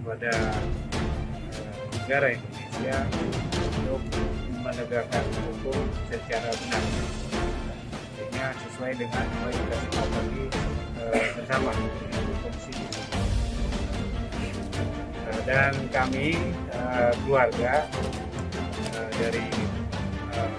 kepada negara Indonesia untuk menegakkan hukum secara benar, artinya sesuai dengan apa yang kita sepakati bersama di Komisi. Dan kami keluarga dari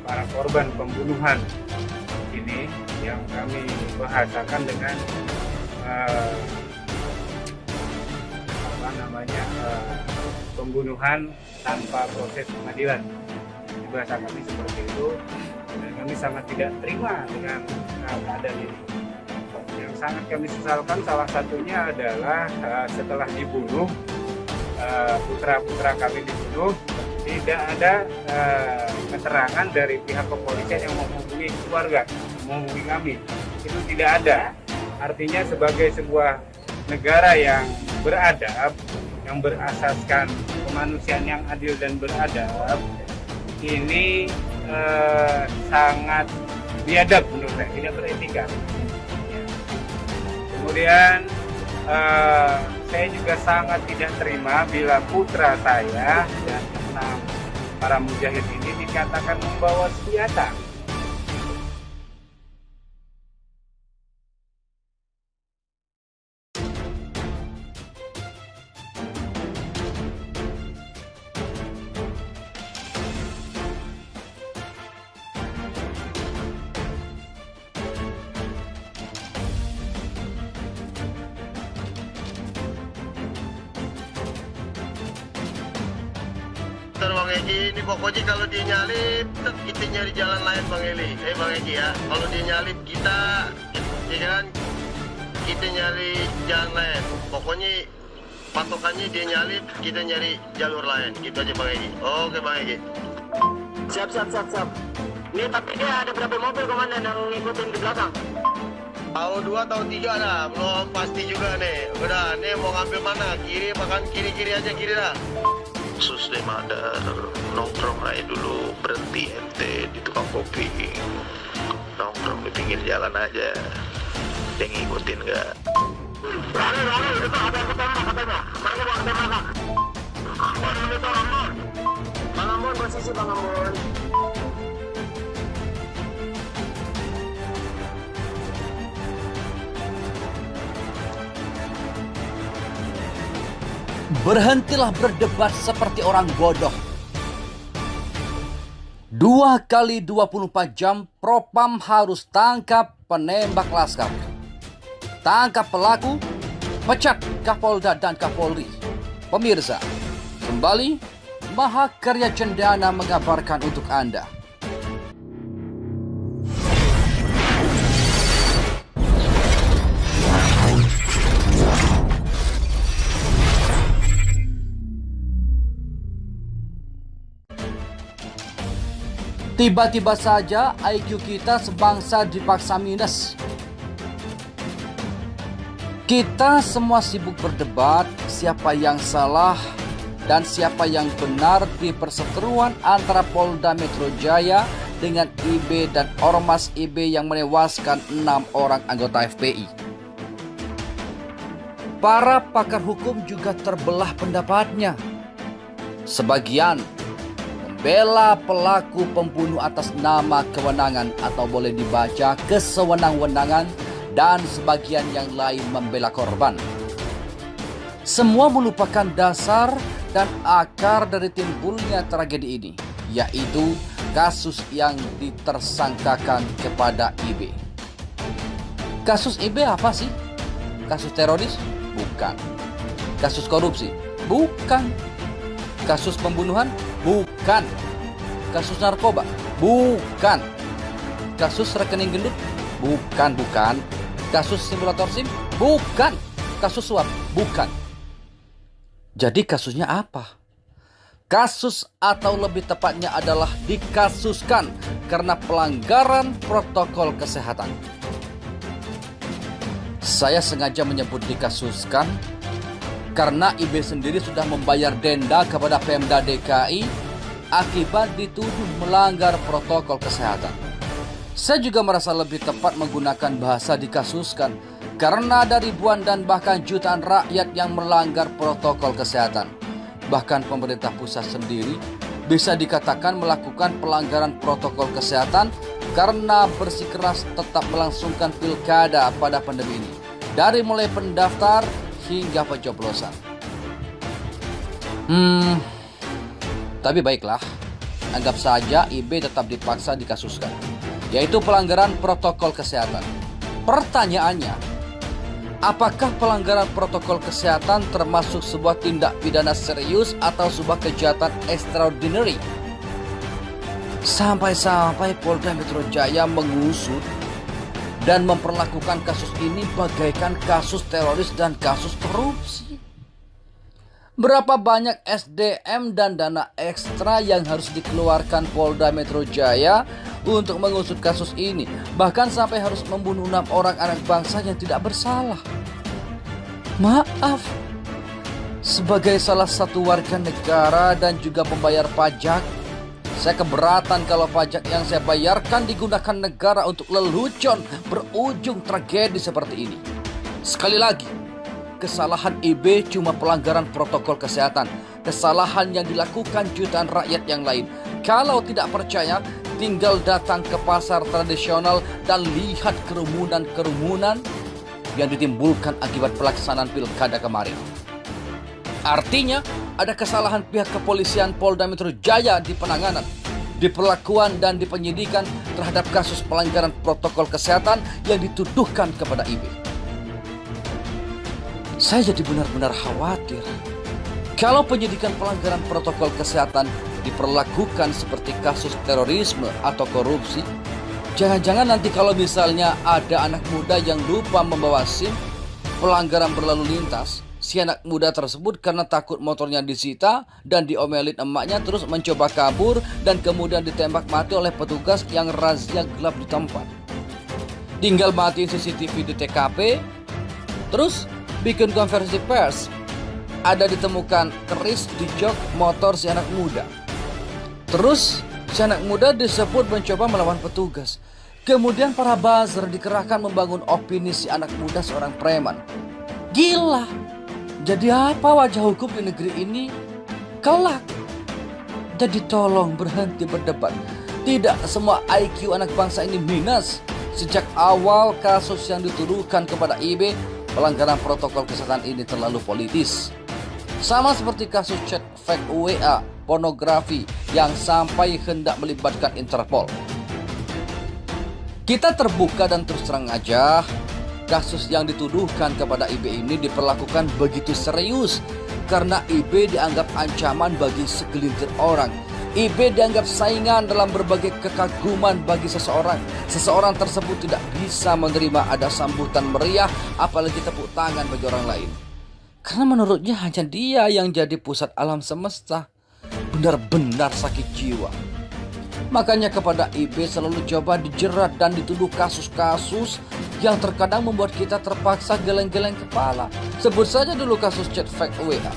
para korban pembunuhan ini yang kami bahasakan dengan pembunuhan tanpa proses pengadilan. Bahasa kami seperti itu, dan kami sangat tidak terima dengan keadaan ini. Yang sangat kami sesalkan salah satunya adalah setelah dibunuh, putra-putra kami dibunuh, tidak ada keterangan dari pihak kepolisian yang menghubungi keluarga, menghubungi kami. Itu tidak ada. Artinya sebagai sebuah negara yang beradab, yang berasaskan kemanusiaan yang adil dan beradab, ini sangat biadab menurut saya, tidak beretika. Kemudian saya juga sangat tidak terima bila putra saya dan 6 para mujahid ini dikatakan membawa senjata. Bang Egi, ini pokoknya kalau dia nyalip, kita nyari jalan lain Bang Eli. Bang Egi ya, kalau dia nyalip kita, ya kan, kita nyari jalan lain. Pokoknya patokannya dia nyalip, kita nyari jalur lain. Gitu aja Bang Egi. Oke Bang Egi. Siap. Ini tapi dia ada berapa mobil komandan yang ngikutin di belakang? Tahu 2, tahu 3 lah, belum pasti juga nih. Udah, nih mau ngambil mana? Kiri, makan kiri aja, kiri dah. Sus Madar nongkrong aja dulu, berhenti ente di tukang kopi, nongkrong di pinggir jalan aja, dia ngikutin gak? Berani, itu ada yang ketembak katanya. Mereka mau ketembak. Bang Ambon, posisi Bang Ambon. Berhentilah berdebat seperti orang bodoh. 2 kali 24 jam Propam harus tangkap penembak laskar. Tangkap pelaku, pecat Kapolda dan Kapolri. Pemirsa, kembali Mahakarya Cendana mengabarkan untuk Anda. Tiba-tiba saja IQ kita sebangsa dipaksa minus. Kita semua sibuk berdebat siapa yang salah dan siapa yang benar di perseteruan antara Polda Metro Jaya dengan IB dan Ormas IB yang menewaskan 6 orang anggota FPI. Para pakar hukum juga terbelah pendapatnya. Sebagian membela pelaku pembunuh atas nama kewenangan atau boleh dibaca kesewenang-wenangan, dan sebagian yang lain membela korban. Semua melupakan dasar dan akar dari timbulnya tragedi ini, yaitu kasus yang ditersangkakan kepada IB. Kasus IB apa sih? Kasus teroris? Bukan. Kasus korupsi? Bukan. Kasus pembunuhan? Bukan. Kasus narkoba? Bukan. Kasus rekening gendut? Bukan. Kasus simulator SIM? Bukan. Kasus suap? Bukan. Jadi kasusnya apa? Kasus atau lebih tepatnya adalah dikasuskan karena pelanggaran protokol kesehatan. Saya sengaja menyebut dikasuskan karena IB sendiri sudah membayar denda kepada Pemda DKI akibat dituduh melanggar protokol kesehatan. Saya juga merasa lebih tepat menggunakan bahasa dikasuskan karena ada ribuan dan bahkan jutaan rakyat yang melanggar protokol kesehatan. Bahkan pemerintah pusat sendiri bisa dikatakan melakukan pelanggaran protokol kesehatan karena bersikeras tetap melangsungkan pilkada pada pandemi ini, dari mulai pendaftar hingga pencoblosan. Tapi baiklah, anggap saja IB tetap dipaksa dikasuskan, yaitu pelanggaran protokol kesehatan. Pertanyaannya, apakah pelanggaran protokol kesehatan termasuk sebuah tindak pidana serius atau sebuah kejahatan extraordinary? Sampai-sampai Polda Metro Jaya mengusut dan memperlakukan kasus ini bagaikan kasus teroris dan kasus korupsi. Berapa banyak SDM dan dana ekstra yang harus dikeluarkan Polda Metro Jaya untuk mengusut kasus ini, bahkan sampai harus membunuh 6 orang anak bangsa yang tidak bersalah. Maaf, sebagai salah satu warga negara dan juga pembayar pajak, saya keberatan kalau pajak yang saya bayarkan digunakan negara untuk lelucon berujung tragedi seperti ini. Sekali lagi, kesalahan IB cuma pelanggaran protokol kesehatan. Kesalahan yang dilakukan jutaan rakyat yang lain. Kalau tidak percaya, tinggal datang ke pasar tradisional dan lihat kerumunan-kerumunan yang ditimbulkan akibat pelaksanaan pilkada kemarin. Artinya, ada kesalahan pihak kepolisian Polda Metro Jaya di penanganan, di perlakuan dan di penyidikan terhadap kasus pelanggaran protokol kesehatan yang dituduhkan kepada IB. Saya jadi benar-benar khawatir kalau penyidikan pelanggaran protokol kesehatan diperlakukan seperti kasus terorisme atau korupsi. Jangan-jangan nanti kalau misalnya ada anak muda yang lupa membawa SIM, pelanggaran berlalu lintas, si anak muda tersebut karena takut motornya disita dan diomelin emaknya terus mencoba kabur dan kemudian ditembak mati oleh petugas yang razia gelap di tempat. Tinggal matiin CCTV di TKP, terus bikin konversi pers. Ada ditemukan keris di jok motor si anak muda. Terus si anak muda disebut mencoba melawan petugas. Kemudian para buzzer dikerahkan membangun opini si anak muda seorang preman. Gila. Jadi apa wajah hukum di negeri ini? Kelak. Jadi tolong berhenti berdebat. Tidak semua IQ anak bangsa ini minus. Sejak awal kasus yang dituduhkan kepada IB, pelanggaran protokol kesehatan ini terlalu politis. Sama seperti kasus chat fake WA, pornografi yang sampai hendak melibatkan Interpol. Kita terbuka dan terus terang aja, kasus yang dituduhkan kepada IB ini diperlakukan begitu serius karena IB dianggap ancaman bagi segelintir orang. IB dianggap saingan dalam berbagai kekaguman bagi seseorang. Seseorang tersebut tidak bisa menerima ada sambutan meriah, apalagi tepuk tangan bagi orang lain. Karena menurutnya hanya dia yang jadi pusat alam semesta. Benar-benar sakit jiwa. Makanya kepada IB selalu coba dijerat dan dituduh kasus-kasus yang terkadang membuat kita terpaksa geleng-geleng kepala. Sebut saja dulu kasus chat fake WA.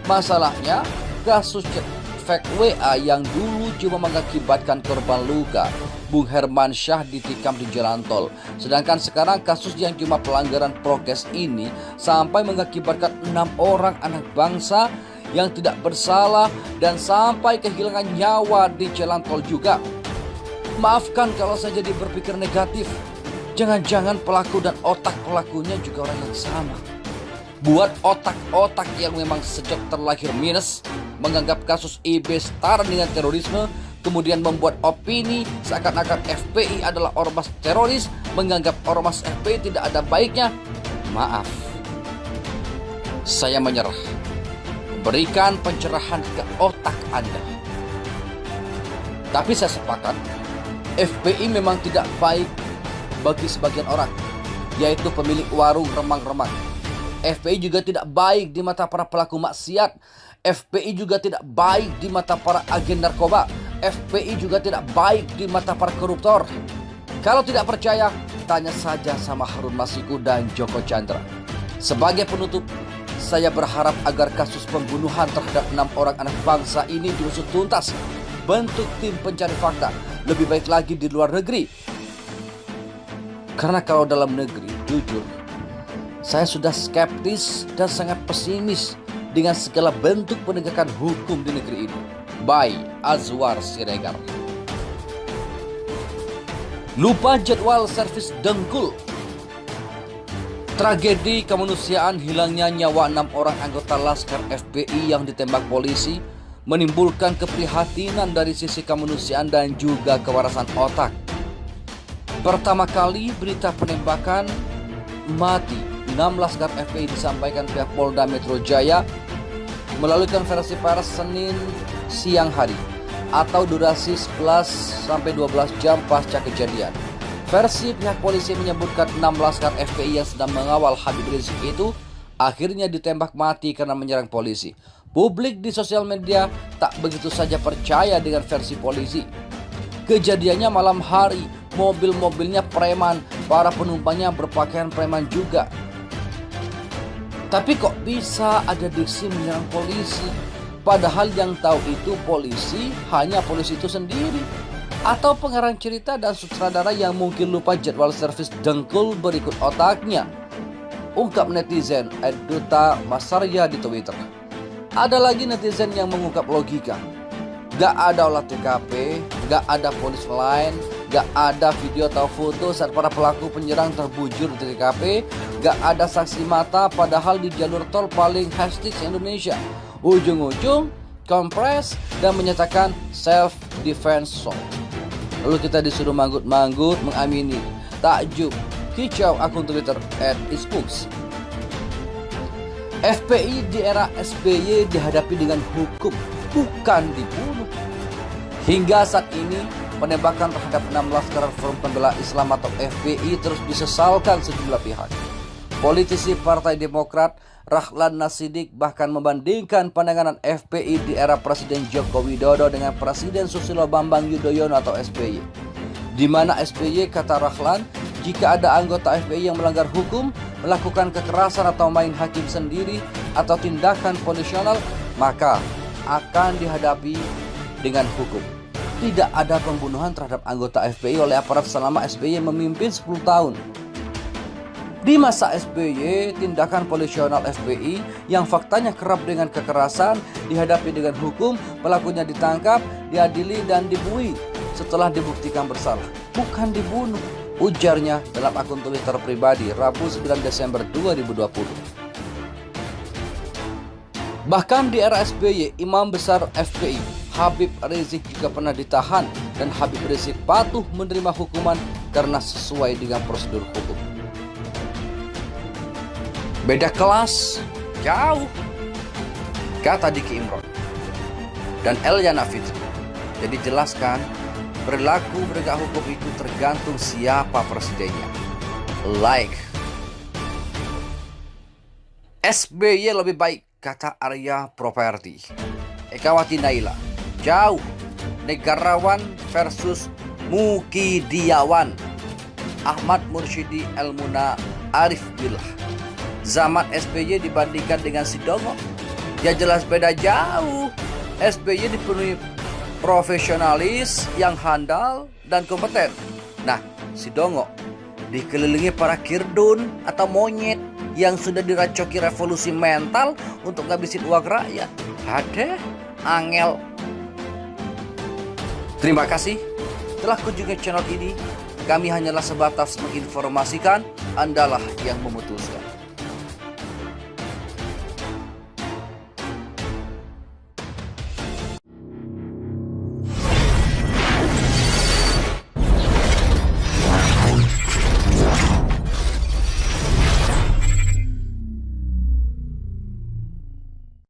Masalahnya, kasus chat fake WA yang dulu cuma mengakibatkan korban luka, Bung Herman Syah ditikam di jalan tol. Sedangkan sekarang kasus yang cuma pelanggaran prokes ini sampai mengakibatkan 6 orang anak bangsa yang tidak bersalah dan sampai kehilangan nyawa di jalan tol juga. Maafkan kalau saya jadi berpikir negatif. Jangan-jangan pelaku dan otak pelakunya juga orang yang sama. Buat otak-otak yang memang sejak terlahir minus, menganggap kasus IB setara dengan terorisme, kemudian membuat opini seakan-akan FPI adalah ormas teroris, menganggap ormas FPI tidak ada baiknya. Maaf, saya menyerah. Berikan pencerahan ke otak Anda. Tapi saya sepakat, FPI memang tidak baik bagi sebagian orang, yaitu pemilik warung remang-remang. FPI juga tidak baik di mata para pelaku maksiat. FPI juga tidak baik di mata para agen narkoba. FPI juga tidak baik di mata para koruptor. Kalau tidak percaya, tanya saja sama Harun Masiku dan Joko Chandra. Sebagai penutup, saya berharap agar kasus pembunuhan terhadap 6 orang anak bangsa ini diusut tuntas. Bentuk tim pencari fakta, lebih baik lagi di luar negeri. Karena kalau dalam negeri, jujur, saya sudah skeptis dan sangat pesimis dengan segala bentuk penegakan hukum di negeri ini. By Azwar Siregar. Lupa jadwal servis dengkul. Tragedi kemanusiaan hilangnya nyawa 6 orang anggota Laskar FPI yang ditembak polisi menimbulkan keprihatinan dari sisi kemanusiaan dan juga kewarasan otak. Pertama kali berita penembakan mati 6 Laskar FPI disampaikan pihak Polda Metro Jaya melalui konferensi pers Senin siang hari atau durasi 11-12 jam pasca kejadian. Versi pihak polisi menyebutkan 6 Laskar FPI yang sedang mengawal Habib Rizik itu akhirnya ditembak mati karena menyerang polisi. Publik di sosial media tak begitu saja percaya dengan versi polisi. Kejadiannya malam hari, mobil-mobilnya preman, para penumpangnya berpakaian preman juga. Tapi kok bisa ada diksi menyerang polisi? Padahal yang tahu itu polisi, hanya polisi itu sendiri. Atau pengarang cerita dan sutradara yang mungkin lupa jadwal servis dengkul berikut otaknya. Ungkap netizen @duta Masarya di Twitter. Ada lagi netizen yang mengungkap logika. Gak ada olah TKP, gak ada polis lain, gak ada video atau foto saat para pelaku penyerang terbujur di TKP, gak ada saksi mata padahal di jalur tol paling hashtag Indonesia. Ujung-ujung kompres dan menyatakan self defense zone. Lalu kita disuruh manggut-manggut mengamini. Takjub, kicau akun Twitter @isbooks. FPI di era SBY dihadapi dengan hukum, bukan dibunuh. Hingga saat ini, penembakan terhadap 6 Laskar Front Pembela Islam atau FPI terus disesalkan sejumlah pihak. Politisi Partai Demokrat Rahlan Nasidik bahkan membandingkan penanganan FPI di era Presiden Joko Widodo dengan Presiden Susilo Bambang Yudhoyono atau SBY. Di mana SBY, kata Rahlan, jika ada anggota FPI yang melanggar hukum, melakukan kekerasan atau main hakim sendiri atau tindakan polisional, maka akan dihadapi dengan hukum. Tidak ada pembunuhan terhadap anggota FPI oleh aparat selama SBY memimpin 10 tahun. Di masa SBY, tindakan polisional FPI yang faktanya kerap dengan kekerasan dihadapi dengan hukum, pelakunya ditangkap, diadili dan dibunuh setelah dibuktikan bersalah, bukan dibunuh, ujarnya dalam akun Twitter pribadi Rabu 9 Desember 2020. Bahkan di era SBY, imam besar FPI Habib Rizik juga pernah ditahan dan Habib Rizik patuh menerima hukuman karena sesuai dengan prosedur hukum. Beda kelas, jauh, kata Diki Imron dan Eliana Fitri. Jadi jelaskan, perilaku penegak hukum itu tergantung siapa presidennya. Like SBY lebih baik, kata Arya Property. Ekawati Naila, jauh, negarawan versus Mukidiawan. Ahmad Mursyidi Elmuna Arif Billah. Zaman SBY dibandingkan dengan Sidongo, ya jelas beda jauh. SBY dipenuhi profesionalis yang handal dan kompeten. Nah, Sidongo dikelilingi para kirdun atau monyet yang sudah diracoki revolusi mental untuk ngabisin uang rakyat. Ada angel. Terima kasih telah kunjungi channel ini. Kami hanyalah sebatas menginformasikan, Andalah yang memutuskan.